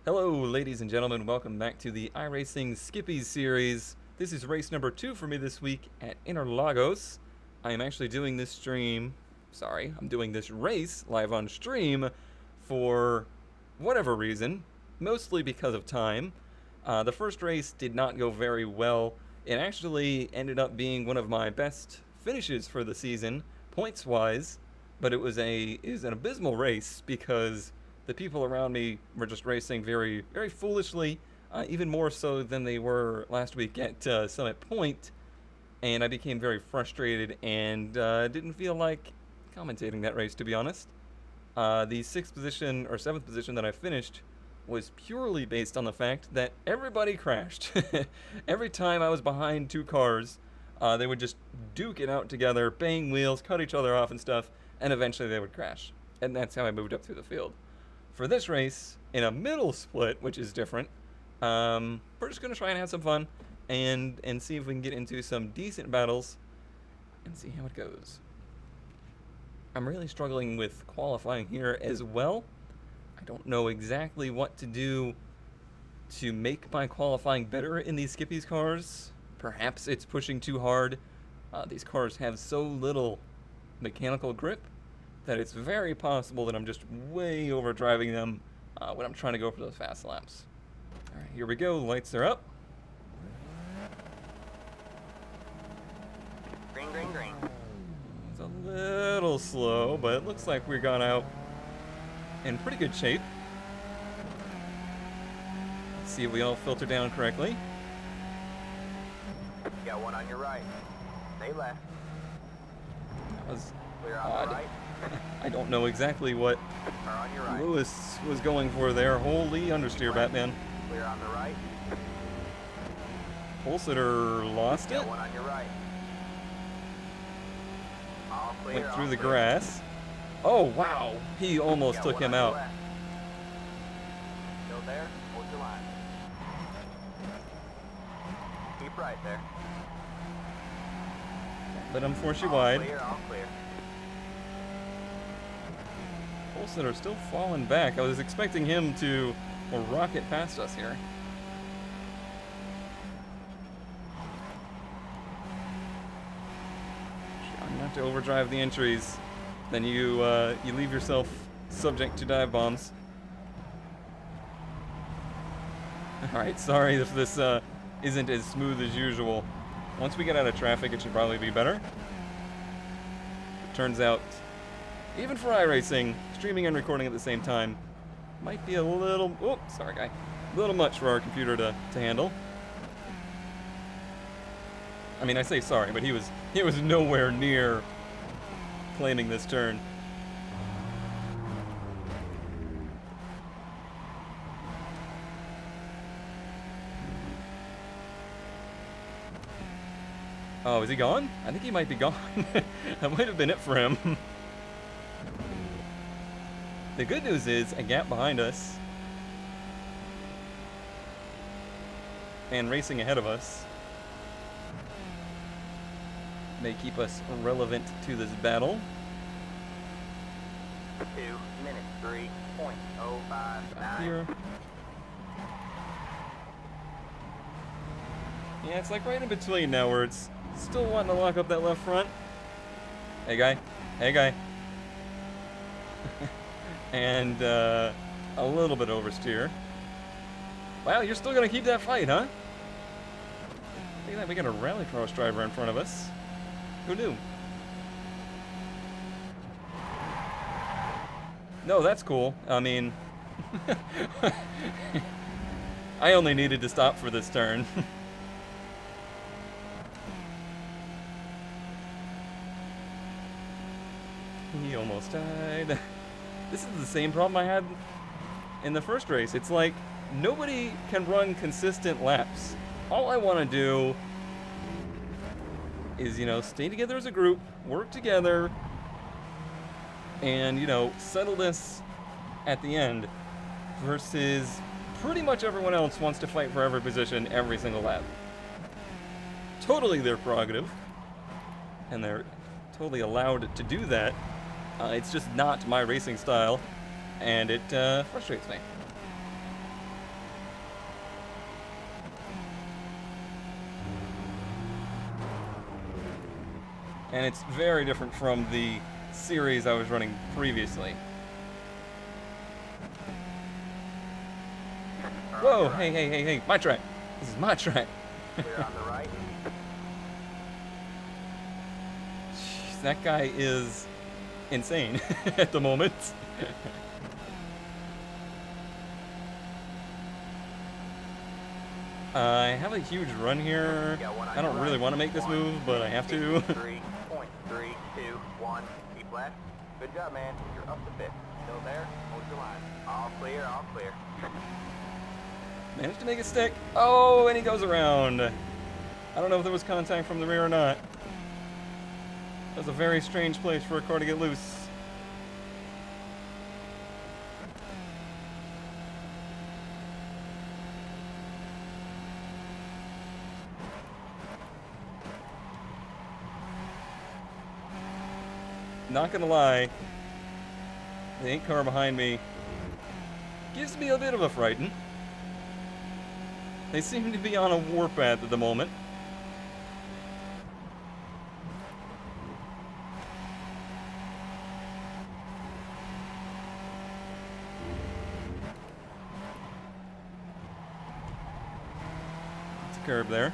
Hello, ladies and gentlemen. Welcome back to the iRacing Skippies series. This is race number 2 for me this week at Interlagos. I am actually doing this I'm doing this race live on stream for whatever reason, mostly because of time. The first race did not go very well. It actually ended up being one of my best finishes for the season, points-wise, but it was an abysmal race because the people around me were just racing very, very foolishly, even more so than they were last week at Summit Point, and I became very frustrated and didn't feel like commentating that race, to be honest. The 6th position or 7th position that I finished was purely based on the fact that everybody crashed. Every time I was behind two cars, they would just duke it out together, bang wheels, cut each other off and stuff, and eventually they would crash. And that's how I moved up through the field. For this race, in a middle split, which is different, we're just going to try and have some fun and see if we can get into some decent battles and see how it goes. I'm really struggling with qualifying here as well. I don't know exactly what to do to make my qualifying better in these Skippies cars. Perhaps it's pushing too hard. These cars have so little mechanical grip that it's very possible that I'm just way overdriving them when I'm trying to go for those fast laps. Alright, here we go. Lights are up. Green, green, green. It's a little slow, but it looks like we got out in pretty good shape. Let's see if we all filter down correctly. You got one on your right. They left. That was Clear on odd. the right. I don't know exactly what Or on your right. Lewis was going for there. Holy understeer, Batman. Clear on the right. Holsitter lost You it. got one on your right. All clear. Went all through the clear. grass. Oh, wow. He almost You got took one him on your out. left. Still there? Hold your line. Keep right there. But unfortunately All wide. clear, all clear. Holsitter still falling back. I was expecting him to rocket past us here. Try not to overdrive the entries. Then you leave yourself subject to dive bombs. Alright, sorry if this isn't as smooth as usual. Once we get out of traffic, it should probably be better. Turns out, even for iRacing, streaming and recording at the same time might be a little, oh, sorry guy, a little much for our computer to handle. I mean, I say sorry, but he was nowhere near claiming this turn. Oh, is he gone? I think he might be gone. That might have been it for him. The good news is a gap behind us and racing ahead of us may keep us relevant to this battle. 2 minutes, 3.059. Back here. Yeah, it's like right in between now where it's still wanting to lock up that left front. Hey guy. Hey guy. And a little bit oversteer. Wow, you're still gonna keep that fight, huh? Look at that, we got a rallycross driver in front of us. Who knew? No, that's cool. I mean, I only needed to stop for this turn. He almost died. This is the same problem I had in the first race. It's like nobody can run consistent laps. All I want to do is, stay together as a group, work together, and, settle this at the end versus pretty much everyone else wants to fight for every position every single lap. Totally their prerogative, and they're totally allowed to do that. It's just not my racing style, and it frustrates me. And it's very different from the series I was running previously. Whoa, hey, hey, hey, hey, my track. This is my track. Clear on the right. Jeez, that guy is insane at the moment. I have a huge run here. I don't really want to make this move, but I have to. 3.321. Keep left. Good job, man. You're up to fifth. Still there. Hold your line. All clear, all clear. Managed to make it stick. Oh, and he goes around. I don't know if there was contact from the rear or not. That was a very strange place for a car to get loose. Not gonna lie, the 8 car behind me gives me a bit of a frighten. They seem to be on a warpath at the moment. It's a curb there.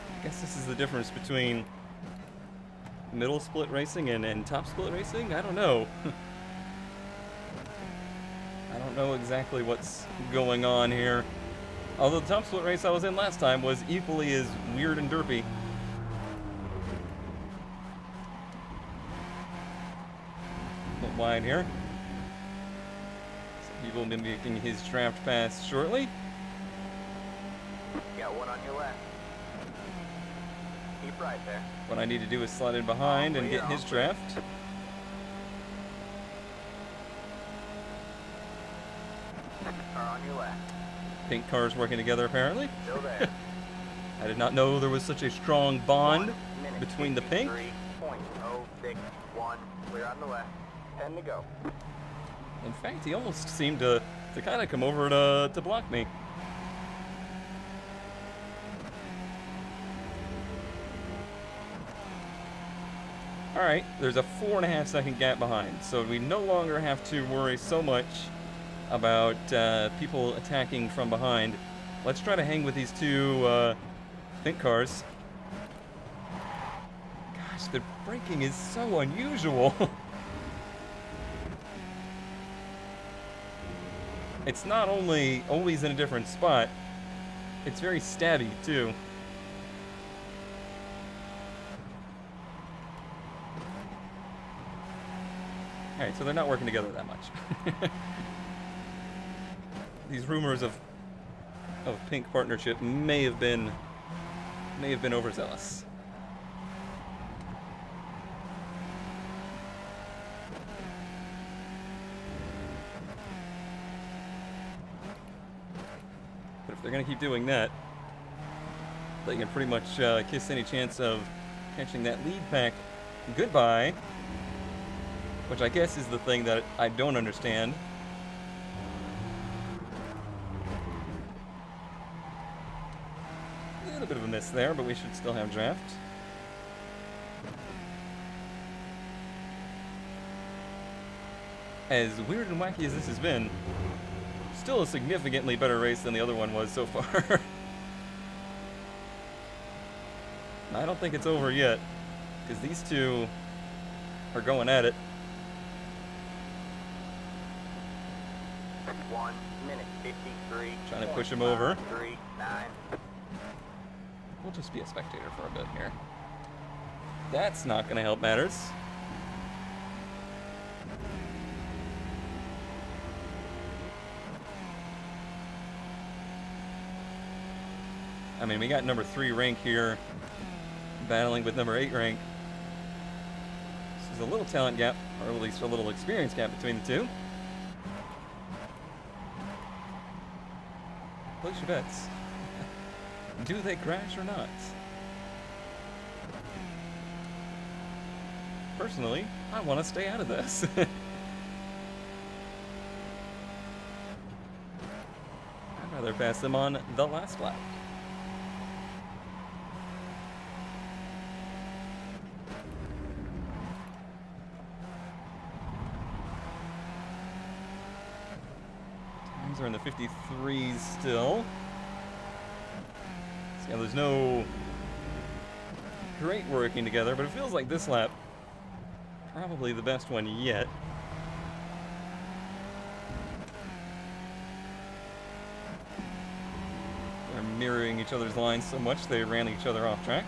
I guess this is the difference between middle split racing and top split racing? I don't know. I don't know exactly what's going on here. Although the top split race I was in last time was equally as weird and derpy. A bit wide here. Some people will be making his draft pass shortly. Got one on your left. Keep right there. What I need to do is slide in behind and get his draft. Car on your left. Pink cars working together apparently. Still there. I did not know there was such a strong bond between the pink. 3.061. Clear on the left. 10 to go. In fact, he almost seemed to kind of come over to block me. Alright, there's a 4.5 second gap behind, so we no longer have to worry so much about people attacking from behind. Let's try to hang with these two pink cars. Gosh, the braking is so unusual. It's not only always in a different spot, it's very stabby too. Alright, so they're not working together that much. These rumors of pink partnership may have been overzealous. But if they're gonna keep doing that, they can pretty much kiss any chance of catching that lead pack goodbye. Which I guess is the thing that I don't understand. A little bit of a miss there, but we should still have draft. As weird and wacky as this has been, still a significantly better race than the other one was so far. I don't think it's over yet, because these two are going at it. 1 minute 53. Trying to push him over. 39. We'll just be a spectator for a bit here. That's not going to help matters. I mean, we got number 3 rank here battling with number 8 rank. This is a little talent gap, or at least a little experience gap between the two. Place your bets. Do they crash or not? Personally, I want to stay out of this. pass them on the last lap. Times are in the 53s still. So yeah, there's no great working together, but it feels like this lap probably the best one yet. They're mirroring each other's lines so much they ran each other off track.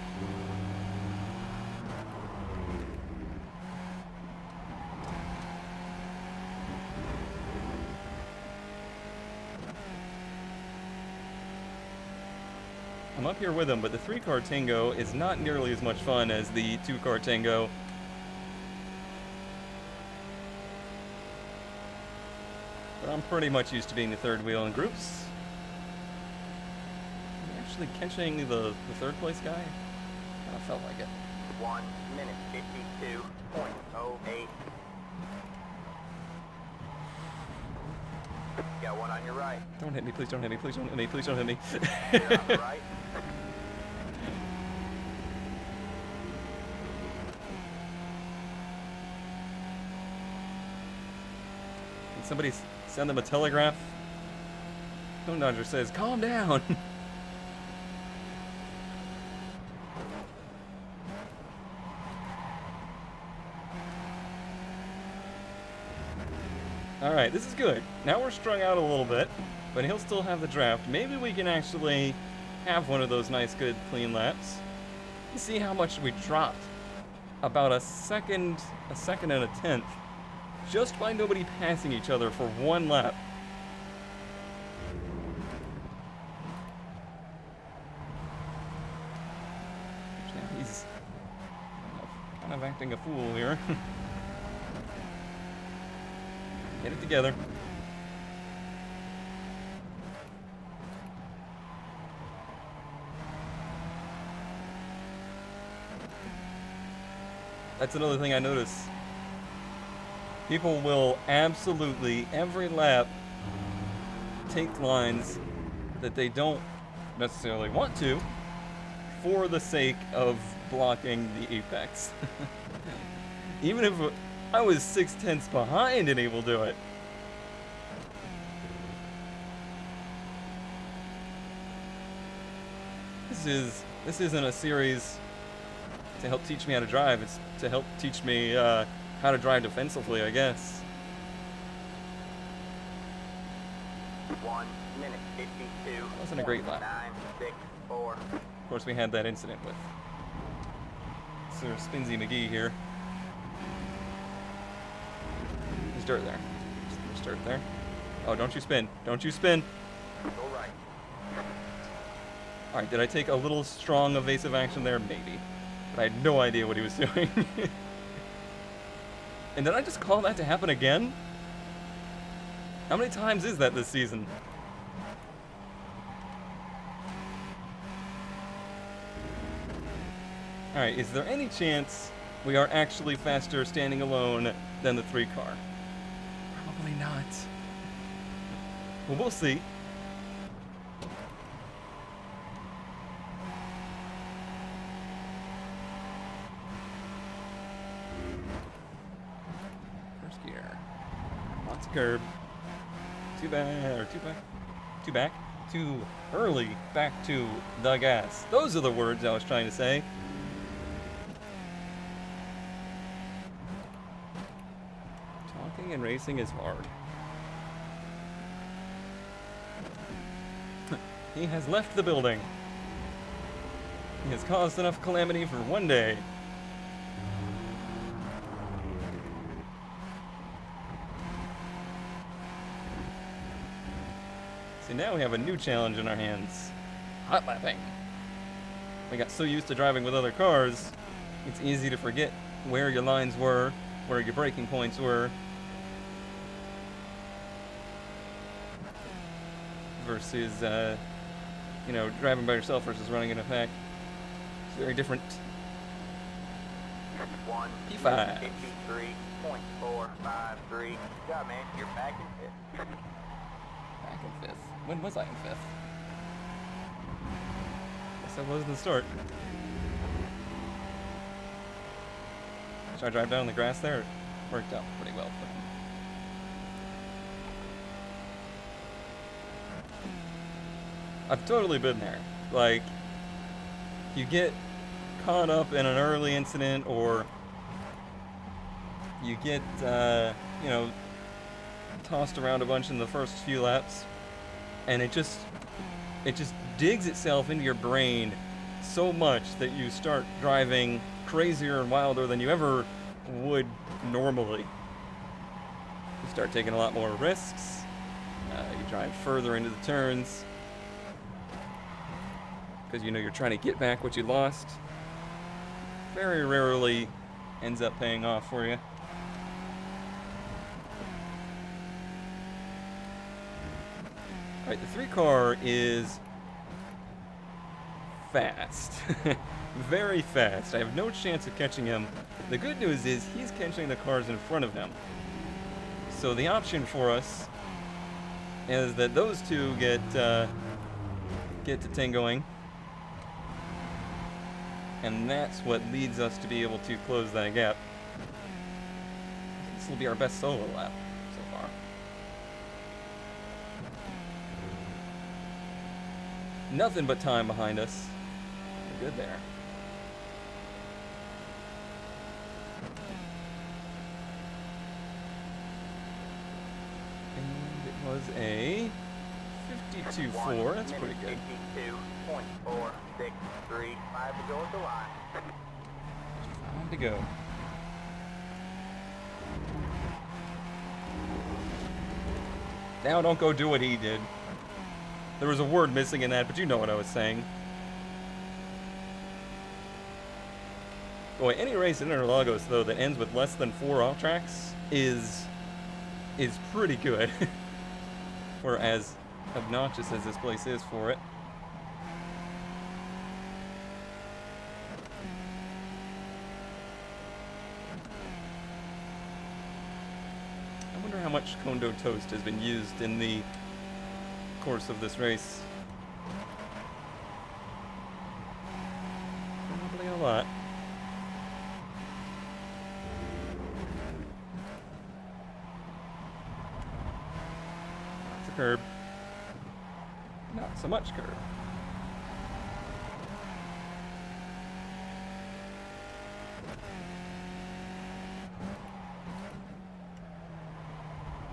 I'm up here with them, but the 3-car tango is not nearly as much fun as the 2-car tango. But I'm pretty much used to being the third wheel in groups. I'm actually catching the third place guy? Kind of felt like it. 1 minute 52.08. Got one on your right. Don't hit me, please don't hit me, please don't hit me, please don't hit me. You're on the right. Can somebody send them a telegraph? Cone Dodger says, calm down. Alright, this is good. Now we're strung out a little bit, but he'll still have the draft. Maybe we can actually have one of those nice, good, clean laps. You see how much we dropped. About a second and a tenth, just by nobody passing each other for one lap. Now he's kind of acting a fool here. Get it together. That's another thing I notice. People will absolutely, every lap, take lines that they don't necessarily want to for the sake of blocking the apex. Even if I was 6/10 behind and able to do it. This isn't a series to help teach me how to drive. It's to help teach me how to drive defensively, I guess. 1 minute 52. Wasn't a great lap. 964. Of course, we had that incident with Sir Spinsy McGee here. There's dirt there. There's dirt there. Oh, don't you spin. Don't you spin. Go right. Alright, did I take a little strong evasive action there? Maybe. But I had no idea what he was doing. And did I just call that to happen again? How many times is that this season? Alright, is there any chance we are actually faster standing alone than the 3-car? Probably not. Well, we'll see. First gear. Lots of curb. Too back. Too early back to the gas. Those are the words I was trying to say. Talking and racing is hard. He has left the building. He has caused enough calamity for one day. See, now we have a new challenge in our hands. Hot lapping. We got so used to driving with other cars, it's easy to forget where your lines were, where your braking points were, versus, driving by yourself versus running in a pack. It's very different. 1 P5. 53.453. Good job, man. You're back in fifth. Back in fifth. When was I in 5th? Guess I was in the start. Should I drive down the grass there? It worked out pretty well for him. I've totally been there. Like, you get caught up in an early incident, or you get, you know, tossed around a bunch in the first few laps, and it just digs itself into your brain so much that you start driving crazier and wilder than you ever would normally. You start taking a lot more risks. You drive further into the turns because you know you're trying to get back what you lost. Very rarely ends up paying off for you. Alright, the 3 car is fast. Very fast. I have no chance of catching him. The good news is he's catching the cars in front of him. So the option for us is that those two get to tangoing. And that's what leads us to be able to close that gap. This will be our best solo lap so far. Nothing but time behind us. We're good there. And it was a 52.4. That's pretty good. 52.463. 5 to go at the line. 5 to go. Now don't go do what he did. There was a word missing in that, but you know what I was saying. Boy, any race in Interlagos, though, that ends with less than 4 off tracks is pretty good. Or as obnoxious as this place is for it. I wonder how much Kondo toast has been used in the course of this race. Probably a lot. Lots of curb. Not so much curb.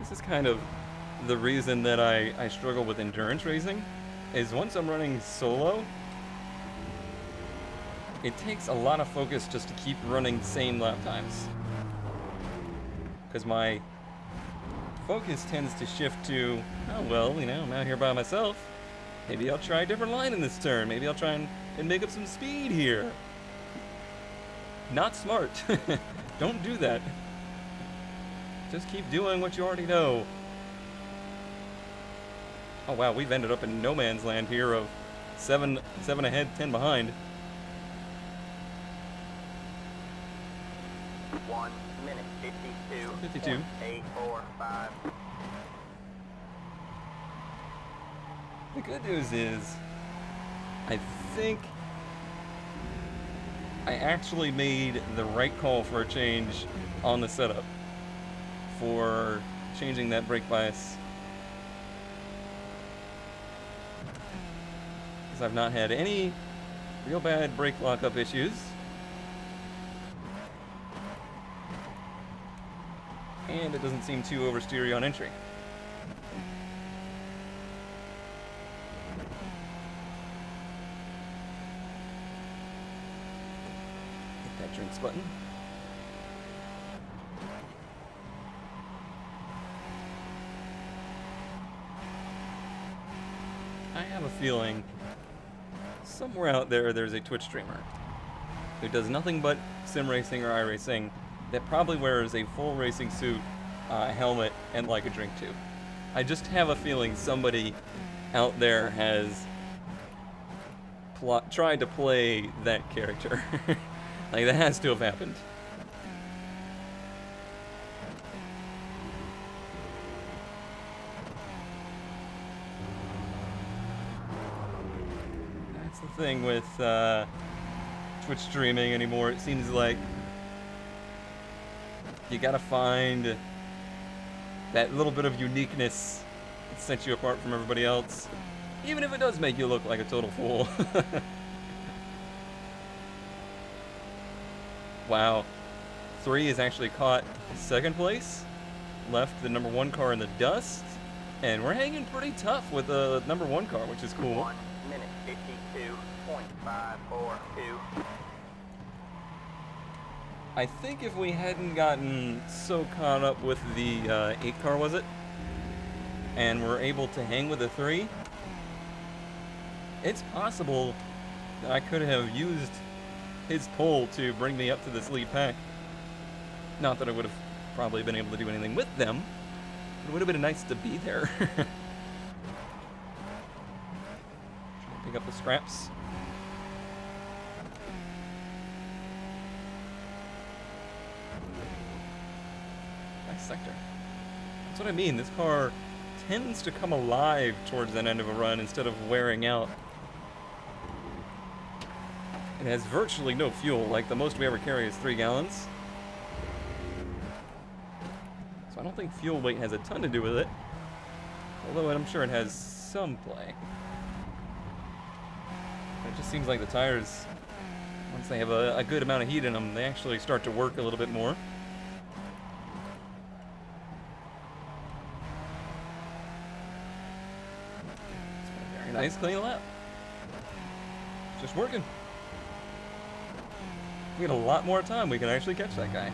This is kind of the reason that I struggle with endurance racing, is once I'm running solo, it takes a lot of focus just to keep running same lap times. Because my focus tends to shift to, oh well, you know, I'm out here by myself. Maybe I'll try a different line in this turn. Maybe I'll try and make up some speed here. Not smart. Don't do that. Just keep doing what you already know. Oh wow, we've ended up in no man's land here of 7 ahead, 10 behind. 1 minute 52. 845. The good news is, I think I actually made the right call for a change on the setup for changing that brake bias. Because I've not had any real bad brake lockup issues. And it doesn't seem too oversteery on entry. Hit that drinks button. I have a feeling somewhere out there there's a Twitch streamer who does nothing but sim racing or iRacing that probably wears a full racing suit, helmet, and like a drink too. I just have a feeling somebody out there has tried to play that character. Like, that has to have happened. thing with Twitch streaming anymore. It seems like you gotta find that little bit of uniqueness that sets you apart from everybody else, even if it does make you look like a total fool. Wow. 3 is actually caught second place, left the number 1 car in the dust, and we're hanging pretty tough with the number 1 car, which is cool. 1 minute 52.542. I think if we hadn't gotten so caught up with the 8 car, was it? And we're able to hang with the 3, it's possible that I could have used his pole to bring me up to this lead pack. Not that I would have probably been able to do anything with them. It would have been nice to be there. Pick up the scraps. Nice sector. That's what I mean. This car tends to come alive towards that end of a run instead of wearing out. It has virtually no fuel. Like, the most we ever carry is 3 gallons. So I don't think fuel weight has a ton to do with it. Although I'm sure it has some play. It just seems like the tires, once they have a good amount of heat in them, they actually start to work a little bit more. It's been a very nice clean lap. Just working. We had a lot more time, we can actually catch that guy.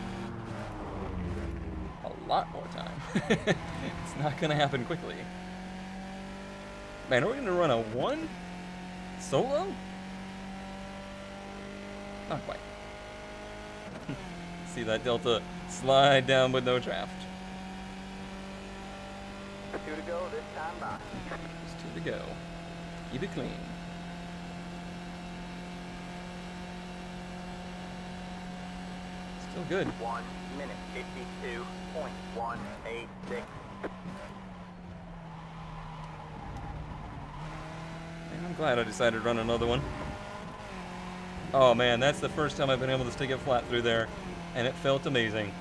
A lot more time. It's not gonna happen quickly. Man, are we gonna run a 1 solo? Not quite. See that Delta slide down with no draft. 2 to go this time by. Just 2 to go. Keep it clean. Still good. 1 minute 52.186. And I'm glad I decided to run another one. Oh man, that's the first time I've been able to stick it flat through there, and it felt amazing.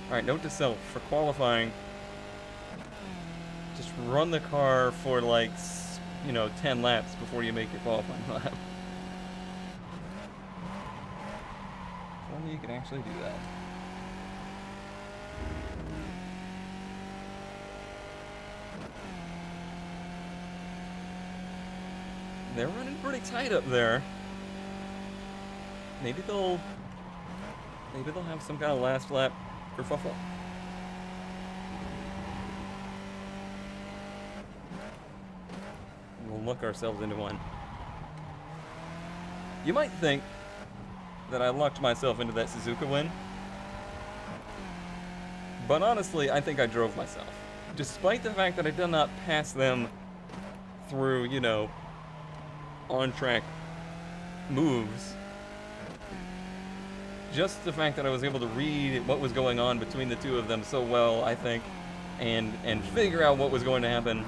Alright, note to self, for qualifying, just run the car for like, 10 laps before you make your qualifying lap. If only you can actually do that. They're running pretty tight up there. Maybe they'll have some kind of last lap kerfuffle. We'll look ourselves into one. You might think that I lucked myself into that Suzuka win, but honestly, I think I drove myself. Despite the fact that I did not pass them through, on-track moves, just the fact that I was able to read what was going on between the two of them so well, I think, and figure out what was going to happen.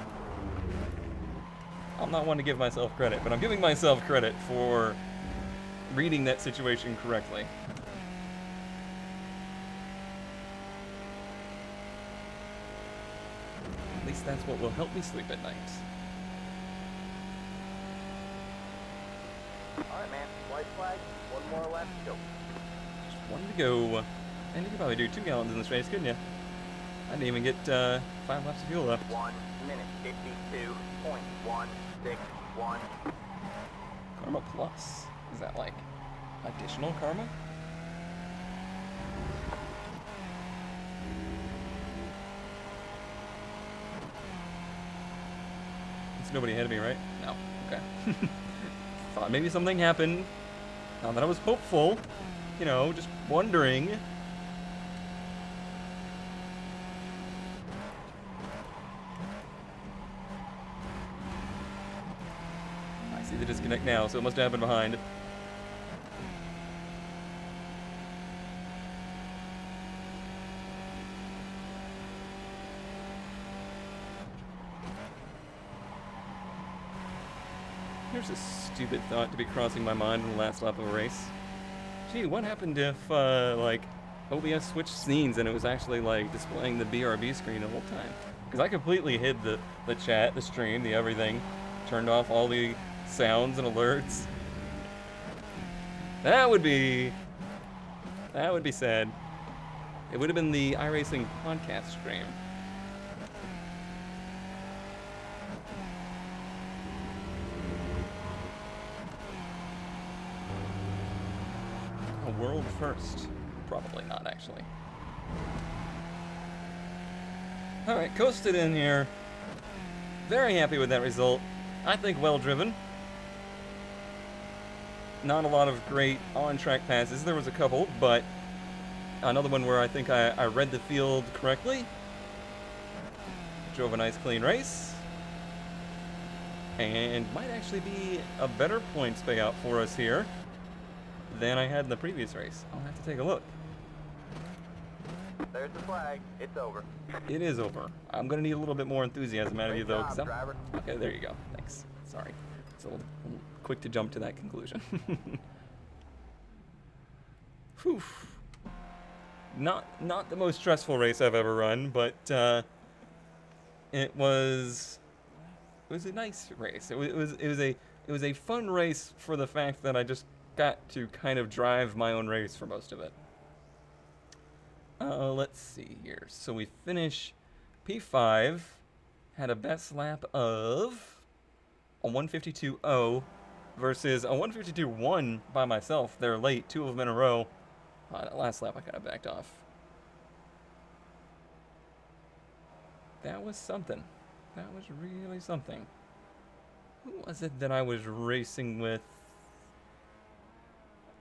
I'm not one to give myself credit, but I'm giving myself credit for reading that situation correctly. At least that's what will help me sleep at night. Alright, man. White flag. 1 more lap to go. Just 1 to go. And you could probably do 2 gallons in this race, couldn't you? I didn't even get 5 laps of fuel left. 1 minute 52.161. Karma Plus. Is that like additional karma? There's nobody ahead of me, right? No. Okay. Thought maybe something happened. Now that I was hopeful, just wondering. I see the disconnect now, so it must have happened behind. Here's a stupid thought to be crossing my mind in the last lap of a race. Gee, what happened if, like, OBS switched scenes and it was actually, like, displaying the BRB screen the whole time? Because I completely hid the chat, the stream, the everything. Turned off all the sounds and alerts. That would be sad. It would have been the iRacing podcast stream. A world first. Probably not, actually. Alright, coasted in here. Very happy with that result. I think well driven. Not a lot of great on-track passes. There was a couple, but another one where I think I read the field correctly. Drove a nice clean race. And might actually be a better points payout for us here than I had in the previous race. I'll have to take a look. There's the flag. It's over. It is over. I'm going to need a little bit more enthusiasm out of you, though. Great job, driver. Okay, there you go. Thanks. Sorry. It's a little quick to jump to that conclusion. Whew. Not the most stressful race I've ever run, but it was a nice race. It was a fun race for the fact that I just got to kind of drive my own race for most of it. Let's see here. So we finish P5, had a best lap of a 152.0 versus a 152.1 by myself. They're late, 2 of them in a row. That last lap I kind of backed off. That was something. That was really something. Who was it that I was racing with?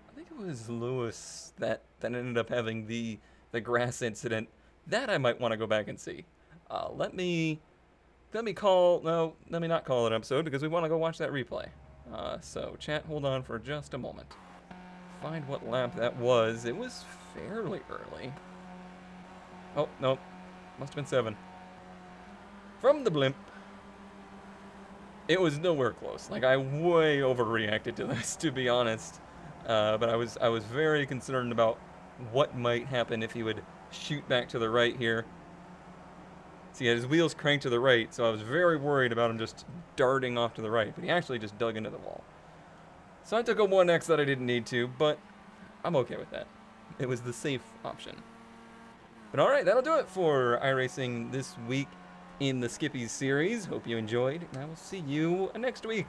I think it was Lewis that ended up having the grass incident. That I might want to go back and see. Let me not call it an episode because we want to go watch that replay. So chat, hold on for just a moment. Find what lap that was. It was fairly early. Oh, no. Must have been 7. From the blimp. It was nowhere close. Like, I way overreacted to this, to be honest. But I was very concerned about what might happen if he would shoot back to the right here. See, he had his wheels cranked to the right, so I was very worried about him just darting off to the right. But he actually just dug into the wall. So I took a 1X that I didn't need to, but I'm okay with that. It was the safe option. But alright, that'll do it for iRacing this week in the Skippies series. Hope you enjoyed, and I will see you next week.